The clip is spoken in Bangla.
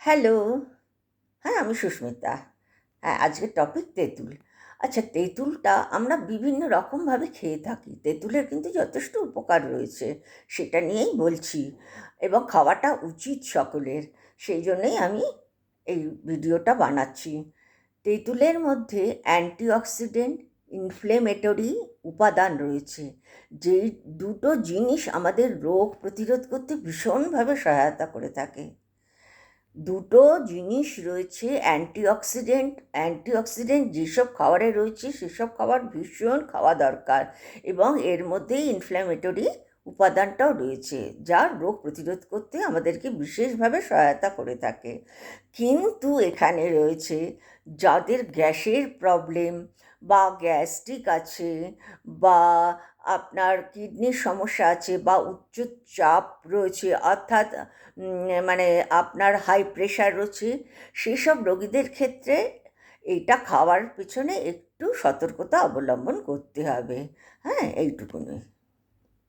হ্যালো। হ্যাঁ, আমি সুস্মিতা। হ্যাঁ, আজকের টপিক তেঁতুল। আচ্ছা, তেঁতুলটা আমরা বিভিন্ন রকমভাবে খেয়ে থাকি। তেঁতুলের কিন্তু যথেষ্ট উপকার রয়েছে, সেটা নিয়েই বলছি, এবং খাওয়াটা উচিত সকলের। সেই জন্যেই আমি এই ভিডিওটা বানাচ্ছি। তেঁতুলের মধ্যে অ্যান্টিঅক্সিডেন্ট, ইনফ্লেমেটরি উপাদান রয়েছে, যেই দুটো জিনিস আমাদের রোগ প্রতিরোধ করতে ভীষণভাবে সহায়তা করে থাকে। দুটো জিনিস রয়েছে অ্যান্টিঅক্সিডেন্ট। অ্যান্টিঅক্সিডেন্ট যেসব খাবারে রয়েছে সেসব খাবার ভীষণ খাওয়া দরকার, এবং এর মধ্যেই ইনফ্ল্যামেটরি উপাদানটাও রয়েছে, যা রোগ প্রতিরোধ করতে আমাদেরকে বিশেষভাবে সহায়তা করে থাকে। কিন্তু এখানে রয়েছে যাদের গ্যাসের প্রবলেম বা গ্যাস্ট্রিক আছে, বা আপনার কিডনির সমস্যা আছে, বা উচ্চ চাপ রয়েছে, অর্থাৎ মানে আপনার হাই প্রেশার রয়েছে, সেসব রোগীদের ক্ষেত্রে এইটা খাওয়ার পিছনে একটু সতর্কতা অবলম্বন করতে হবে। হ্যাঁ, এইটুকুনি।